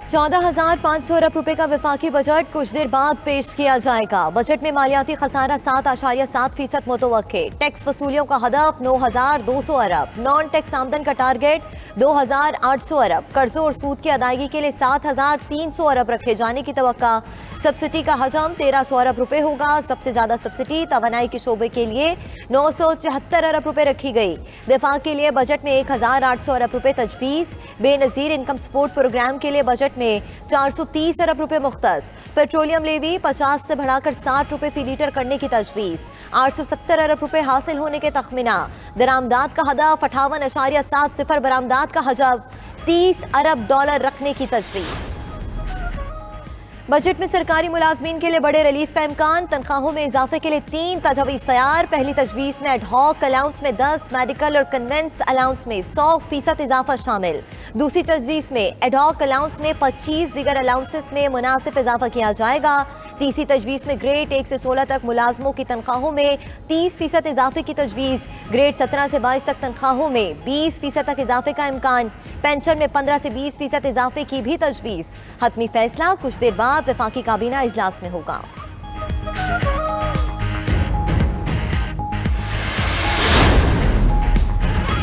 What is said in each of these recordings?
14,500 अरब रुपए का वफाकी बजट कुछ देर बाद पेश किया जाएगा। बजट में मालियाती खसारा 7.7% मुतवक्के। टैक्स वसूलियों का हदफ 9,200 अरब। नॉन टैक्स आमदन का टारगेट 2,800 अरब। कर्जों और सूद की अदायगी के लिए 7,300 अरब रखे जाने की तवक्का। सब्सिडी का हजम 1,300 अरब रुपए होगा। सबसे ज्यादा सब्सिडी तवानाई के शोबे के लिए 974 अरब रुपए रखी गई। दिफा के लिए बजट में 1,800 अरब रुपए तजवीज़। बेनजीर इनकम सपोर्ट प्रोग्राम के लिए बजट में 430 अरब रुपए मुख्तस। पेट्रोलियम लेवी 50 से बढ़ाकर 60 रुपए फी लीटर करने की तजवीज़। 870 अरब रुपए हासिल होने के तखमीना। दरामदात का हदफ 58.70। बरामदात का हजम 30 अरब डॉलर रखने की तजवीज़। बजट में सरकारी मुलाजमीन के लिए बड़े रिलीफ का इम्कान। तनख्वाहों में इजाफे के लिए 3 तजवीज़ तैयार। पहली तजवीज़ में एडहॉक अलाउंस में 10, मेडिकल और कन्वेंस अलाउंस में 100% इजाफा शामिल। दूसरी तजवीज़ में एडहॉक अलाउंस में 25, दीगर अलाउंसेस में मुनासिब इजाफा किया जाएगा। तीसरी तजवीज़ में ग्रेड 1 से 16 तक मुलाजमों की तनख्वाहों में 30% इजाफे की तजवीज़। ग्रेड 17 से 22 तक तनख्वाहों में 20% तक इजाफे का इम्कान। पेंशन में 15 से 20% इजाफे की भी तजवीज़। हतमी फैसला कुछ देर बाद वफाकी काबीना इजलास में होगा।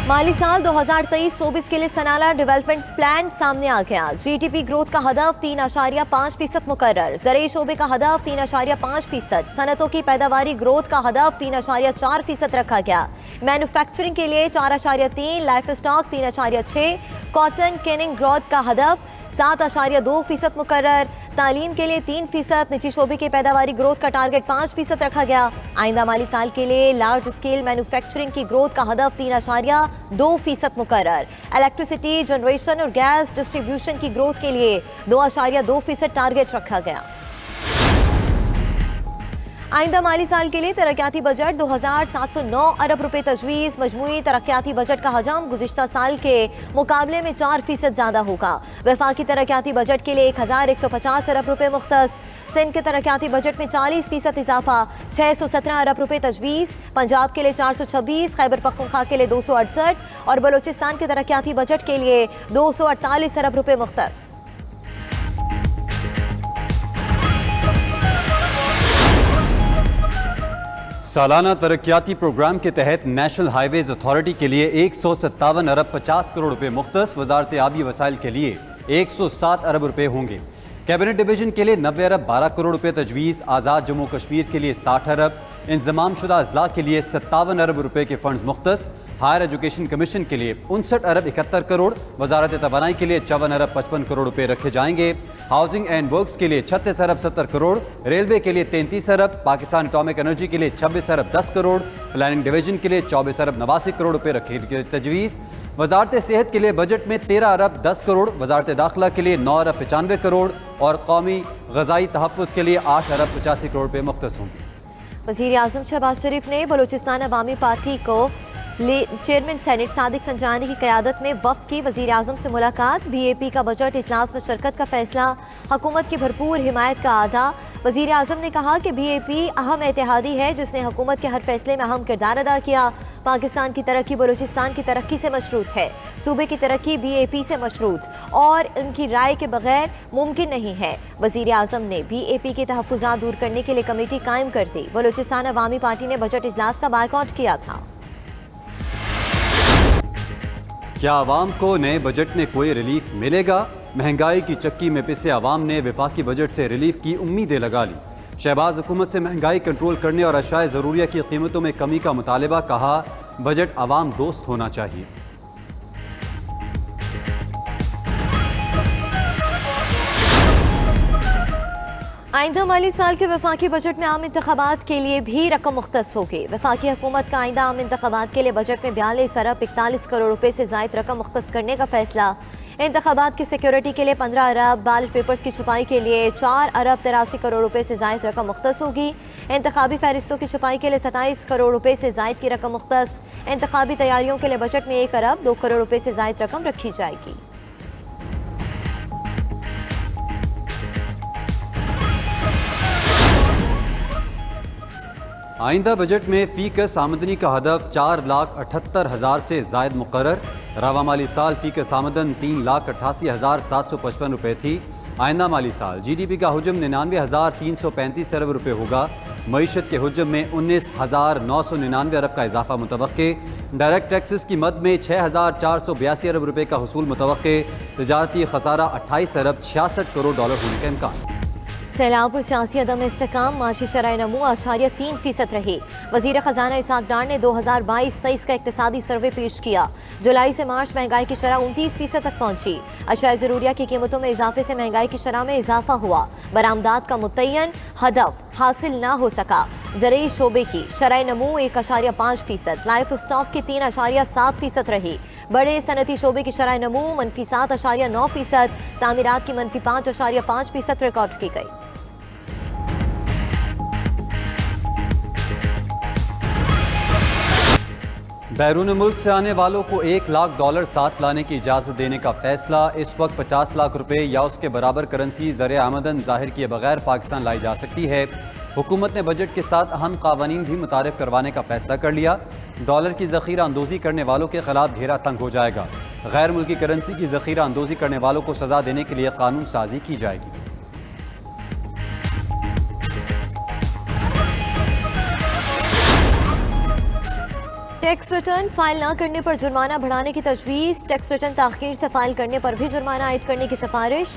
माली साल 2023-24 के लिए सनाला डेवलपमेंट प्लान सामने आ गया। जीडीपी ग्रोथ का हदफ 3.5% मुकर्रर। ज़राई शोबे का हदफ 3.5%। सनतों की पैदावारी ग्रोथ का हदफ 3.4% रखा गया। मैन्युफैक्चरिंग के लिए 4.3, life stock 3.6, cotton Canning growth का हदफ 7.2% मुकर्रर। तालीम के लिए 3%। निजी शोबे की पैदावारी ग्रोथ का टारगेट 5% रखा गया। आइंदा माली साल के लिए लार्ज स्केल मैन्युफैक्चरिंग की ग्रोथ का हदफ 3.2% मुकर्रर। इलेक्ट्रिसिटी जनरेशन और गैस डिस्ट्रीब्यूशन की ग्रोथ के लिए 2.2% टारगेट रखा गया। आइंदा माली साल के लिए तरक्याती बजट 2,709 अरब रुपए तजवीज़। मजमूई तरक्याती बजट का हजम गुज़िश्ता साल के मुकाबले में 4% ज़्यादा होगा। वफाकी तरक्याती बजट के लिए 1,150 अरब रुपए मुख्तस। सिंध के तरक्याती बजट में 40% इजाफा, 617 अरब रुपए तजवीज़। पंजाब के लिए 426, खैबर पख्तूनख्वा के लिए 268 और बलोचिस्तान के तरक्याती बजट के लिए 248 अरब रुपए मुख्तस। सालाना तरक्याती प्रोग्राम के तहत नेशनल हाईवेज अथॉरिटी के लिए 157 अरब 50 करोड़ रुपए मुख्तस। वजारत आबी वसाइल के लिए 107 अरब रुपए होंगे। कैबिनेट डिवीजन के लिए 90 अरब 12 करोड़ रुपए तजवीज़। आज़ाद जम्मू कश्मीर के लिए 60 अरब। इंजमाम शुदा अजला के लिए 57 अरब रुपए के फंड्स मुख्तस। हायर एजुकेशन कमीशन के लिए 59 अरब 71 करोड़। वजारत तवानाई के लिए 54 अरब 55 करोड़ रुपए रखे जाएंगे। हाउसिंग एंड वर्क्स के लिए 36 अरब 70 करोड़। रेलवे के लिए 33 अरब। पाकिस्तान एटॉमिक एनर्जी के लिए 26 अरब 10 करोड़। प्लानिंग डिवीजन के लिए 24 अरब 89 करोड़ रुपए रखे की तजवीज़। वजारत सेहत के लिए बजट में 13 अरब 10 करोड़। वजारत दाखिला के लिए 9 अरब 95 करोड़ और कौमी ग़ज़ाई तहफ़्फ़ुज़ के लिए 8 अरब 85 करोड़ रुपए मुख्तस होंगे। वज़ीर आज़म शहबाज शरीफ ने बलूचिस्तान अवामी पार्टी को चेयरमैन सेनेट सादिक संजानी की क़यादत में वफ़द की वज़ीर आज़म से मुलाकात। BAP का बजट इजलास में शिरकत का फैसला हुकूमत की भरपूर हिमायत का आधा। वज़ीर आज़म ने कहा कि BAP अहम इत्तेहादी है जिसने हुकूमत के हर फैसले में अहम किरदार अदा किया। पाकिस्तान की तरक्की बलूचिस्तान की तरक्की से मशरूत है। सूबे की तरक्की BAP से मशरूत और उनकी राय के बगैर मुमकिन नहीं है। वज़ीर आज़म ने BAP के तहफ़्फ़ुज़ात दूर करने के लिए कमेटी कायम कर दी। बलूचिस्तान अवामी पार्टी ने बजट इजलास का बायकॉट किया था। क्या आवाम को नए बजट में कोई रिलीफ मिलेगा? महंगाई की चक्की में पिसे आवाम ने वफाकी बजट से रिलीफ की उम्मीदें लगा ली। शहबाज हुकूमत से महंगाई कंट्रोल करने और अशाए ज़रूरिया की कीमतों में कमी का मुतालबा। कहा बजट आवाम दोस्त होना चाहिए। आइंदा माली साल के वफाकी बजट में आम इंतखाबात के लिए भी रकम मुख्तस होगी। वफाकी हुकूमत का आइंदा आम इंतखाबात के लिए बजट में 42 अरब 41 करोड़ रुपए से ज़ायद रकम मुख्तस करने का फैसला। इंतखाबात की सिक्योरिटी के लिए 15 अरब, बैलेट पेपर्स की छुपाई के लिए 4 अरब 83 करोड़ रुपए से ज़ायद रकम मुख्तस होगी। इंतखाबी फहरिस्तों की छुपाई के लिए 27 करोड़ रुपए से ज़ायद की रकम मुख्तस। इंतखाबी तैयारियों के लिए बजट में 1 अरब 2 करोड़ रुपए से ज़ायद रकम रखी जाएगी। आइंदा बजट में फ़ीकस आमदनी का हदफ 4,78,000 से ज़ायद मुकर्रर। रवा माली साल फ़ीकस आमदन 3,88,755 रुपये थी। आइंदा माली साल GDP का हुजम 99,335 अरब रुपये होगा। मईशत के हुजम में 19,999 अरब का इजाफा मुतवक्के। डायरेक्ट टैक्सेस की मद में 6,482 अरब रुपये का हुसूल मुतवक्के। तजारती खसारा 28 अरब 66 करोड़ डॉलर होने का इम्कान। सैलाब और सियासी अदम इस्तेकाम माशी शरह नमू 3% रही। वजीर खजाना इसहाक डार ने 2022-23 का इक्तिसादी सर्वे पेश किया। जुलाई से मार्च महंगाई की शरह 29% तक पहुंची। अशाए ज़रूरिया की कीमतों में इजाफे से महंगाई की शरह में इजाफा हुआ। बरामदात का मुतय्यन हदफ हासिल ना हो सका। ज़रूरी शोबे की शरह नमू 1.5%, लाइफ स्टॉक की 3.7% रही। बड़े सनती शोबे की शरह नमू -7.9%, तामीरात की -5.5% रिकॉर्ड की गई। बैरून मुल्क से आने वालों को $1 लाख साथ लाने की इजाज़त देने का फैसला। इस वक्त 50 लाख रुपए या उसके बराबर करेंसी ज़र आमदन ज़ाहिर किए बगैर पाकिस्तान लाई जा सकती है। हुकूमत ने बजट के साथ अहम कावानीन भी मुतारिफ करवाने का फैसला कर लिया। डॉलर की ज़ख़ीरा अंदोज़ी करने वालों के खिलाफ घेरा तंग हो जाएगा। गैर मुल्की करेंसी की ज़ख़ीरा अंदोज़ी करने वालों को सज़ा देने के लिए कानून साजी की जाएगी। टैक्स रिटर्न फाइल ना करने पर जुर्माना बढ़ाने की तजवीज़। टैक्स रिटर्न ताख़ीर से फाइल करने पर भी जुर्माना आयद करने की सिफारिश।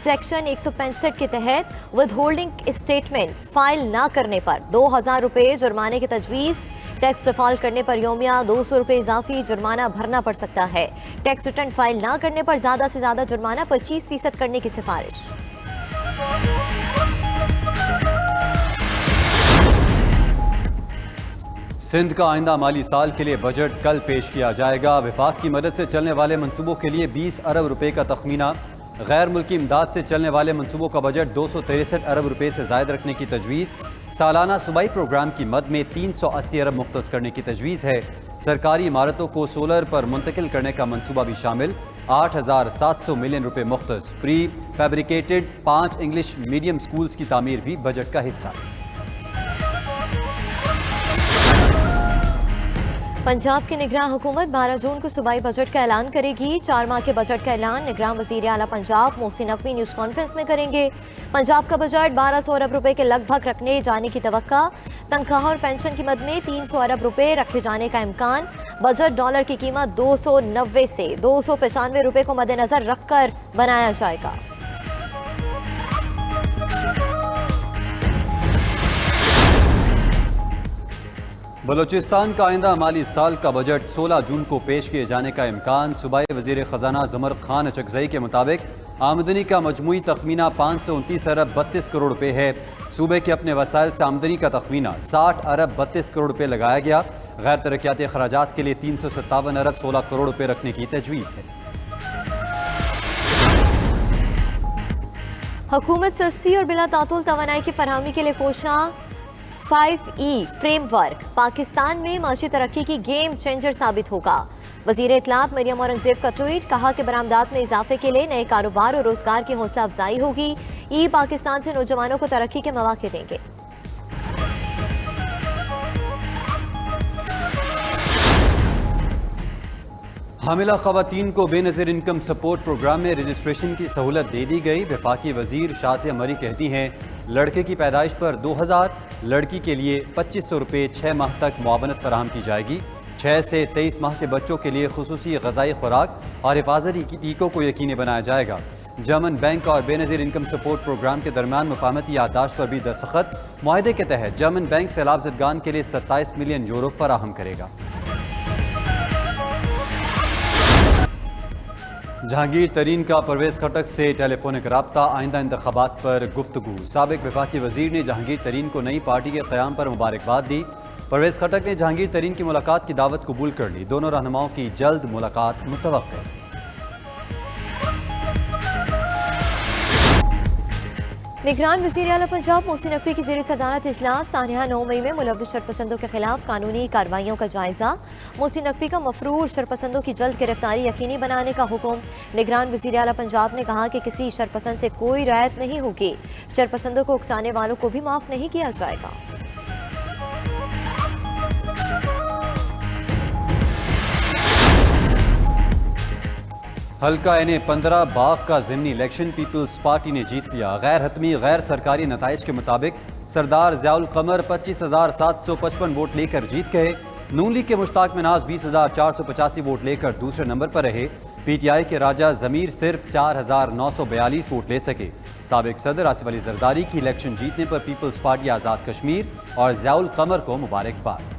सेक्शन 165 के तहत विद होल्डिंग स्टेटमेंट फाइल ना करने पर 2,000 रुपये जुर्माने की तजवीज़। टैक्स डिफॉल्ट करने पर योमिया 200 रुपये इजाफी जुर्माना भरना पड़ सकता है। टैक्स रिटर्न फाइल ना करने पर ज़्यादा से ज़्यादा जुर्माना 25% करने की सिफारिश। सिंध का आइंदा माली साल के लिए बजट कल पेश किया जाएगा। विफाक की मदद से चलने वाले मनसूबों के लिए 20 अरब रुपए का तखमीना। गैर मुल्की इमदाद से चलने वाले मनसूबों का बजट 263 अरब रुपए से ज़ायद रखने की तजवीज़। सालाना सूबाई प्रोग्राम की मद में 380 अरब मुख्तस करने की तजवीज़ है। सरकारी इमारतों को सोलर पर मुंतकिल करने का मनसूबा भी शामिल। 8,700 मिलियन रुपए मुख्तस। Prefabricated 5 English medium schools की तामीर भी बजट का हिस्सा। पंजाब की निगरान हुकूमत 12 जून को सूबाई बजट का ऐलान करेगी। 4 माह के बजट का ऐलान निगरान वज़ीर आला पंजाब मोहसिन नकवी न्यूज़ कॉन्फ्रेंस में करेंगे। पंजाब का बजट 1200 अरब रुपए के लगभग रखने जाने की तवक्का। तनख्वाह और पेंशन की मद में 300 अरब रुपए रखे जाने का इम्कान। बजट डॉलर की कीमत 290 से 295 रुपए को मद्देनजर रखकर बनाया जाएगा। बलोचिस्तान का आइंदा माली साल का बजट 16 जून को पेश किए जाने का इम्कान। सूबाई वज़ीर ख़जाना ज़मर खान अचकज़ई के मुताबिक आमदनी का मजमूई तखमीना 529 अरब 32 करोड़ रुपए है। सूबे के अपने वसाइल से आमदनी का तखमीना 60 अरब 32 करोड़ रुपए लगाया गया। गैर तरक्याती अखराजात के लिए 357 अरब 16 करोड़ रुपए रखने की तजवीज़ है। हुकूमत सस्ती और बिला तातुल तवानाई की फरहमी के लिए कोशा 5E फ्रेमवर्क पाकिस्तान में माशी तरक्की की गेम चेंजर साबित होगा। वज़ीर इत्तलात मरियम औरंगज़ेब का ट्वीट। कहा कि बरामदात में इजाफे के लिए नए कारोबार और रोजगार की हौसला अफजाई होगी। ई पाकिस्तान से नौजवानों को तरक्की के मौके देंगे। हामिला ख़वातीन को बेनज़ीर इनकम सपोर्ट प्रोग्राम में रजिस्ट्रेशन की सहूलत दे दी गई। वफाकी वज़ीर शाज़िया मरी कहती हैं लड़के की पैदाइश पर 2000, लड़की के लिए 2500 रुपये 6 माह तक मुआवनत फराहम की जाएगी। 6 से 23 माह के बच्चों के लिए खुसूसी ग़ज़ाई खुराक और हिफाजती टीकों को यकीनी बनाया जाएगा। जर्मन बैंक और बेनज़ीर इनकम सपोर्ट प्रोग्राम के दरमियान मुफाहमती याददाश्त पर भी दस्तखत। मुआहदे के तहत जर्मन बैंक सैलाब ज़दगान के लिए 27 मिलियन यूरो फराहम करेगा। जहांगीर तरीन का परवेज़ खटक से टेलीफोनिक रब्ता। आइंदा इंतखाबात पर गुफ्तगू। साबिक वफाकी वज़ीर ने जहांगीर तरीन को नई पार्टी के क़याम पर मुबारकबाद दी। परवेज़ खटक ने जहांगीर तरीन की मुलाकात की दावत कबूल कर ली। दोनों रहनुमाओं की जल्द मुलाकात मुतवक्किल। निगरान वज़ीर आला पंजाब मोहसिन नकवी की ज़ेर सदारत इजलास। सानिया 9 मई में मुलव्विस शरपसंदों के खिलाफ कानूनी कार्रवाइयों का जायजा। मोहसिन नकवी का मफरूर शरपसंदों की जल्द गिरफ्तारी यकीनी बनाने का हुक्म। निगरान वज़ीर आला पंजाब ने कहा कि किसी शरपसंद से कोई रियायत नहीं होगी। शरपसंदों को उकसाने वालों को भी माफ़ नहीं किया जाएगा। हल्का NA-15 बाग का ज़िमनी इलेक्शन पीपल्स पार्टी ने जीत लिया। गैर हतमी गैर सरकारी नताइज के मुताबिक सरदार ज़ियाउल कमर 25,755 वोट लेकर जीत गए। नून लीग के मुश्ताक मिनाज 20,485 वोट लेकर दूसरे नंबर पर रहे। PTI के राजा ज़मीर सिर्फ 4,942 वोट ले सके। साबिक सदर आसिफ अली जरदारी की इलेक्शन जीतने पर पीपल्स पार्टी आज़ाद कश्मीर और ज़ियाउल कमर को मुबारकबाद।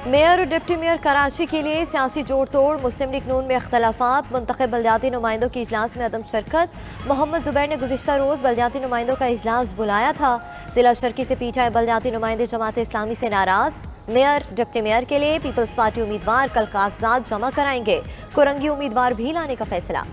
मेयर और डिप्टी मेयर कराची के लिए सियासी जोड़ तोड़, मुस्लिम लीग नून में इख्तलाफात, मुंतखब बल्दियाती नुमाइंदों की इजलास में अदम शिरकत। मोहम्मद जुबैर ने गुज़िश्ता रोज़ बल्दियाती नुमाइंदों का इजलास बुलाया था। जिला शर्की से PTI बल्दियाती नुमाइंदे जमात इस्लामी से नाराज। मेयर डिप्टी मेयर के लिए पीपल्स पार्टी उम्मीदवार कल कागजात जमा कराएंगे। कुरंगी उम्मीदवार भी लाने का फैसला।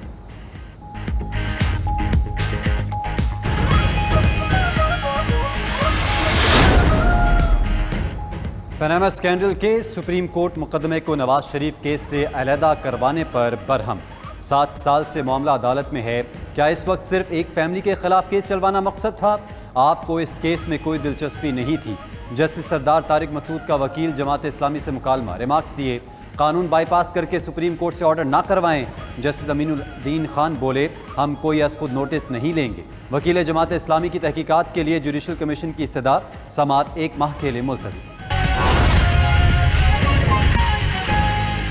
Panama scandal case, supreme court मुकदमे को नवाज शरीफ केस से अलहदा करवाने पर बरहम। 7 साल से मामला अदालत में है। क्या इस वक्त सिर्फ एक फैमिली के खिलाफ केस चलवाना मकसद था? आपको इस केस में कोई दिलचस्पी नहीं थी। जस्टिस सरदार तारिक मसूद का वकील जमात इस्लामी से मुकालमा, रिमार्क्स दिए कानून बाईपास करके सुप्रीम कोर्ट से ऑर्डर ना करवाएं। जस्टिस अमीनुद्दीन खान बोले हम कोई अस खुद नोटिस नहीं लेंगे। वकील जमात इस्लामी की तहकीकात के लिए जुडिशल कमीशन की इस्तदा, समाअत 1 माह के लिए मुलतवी।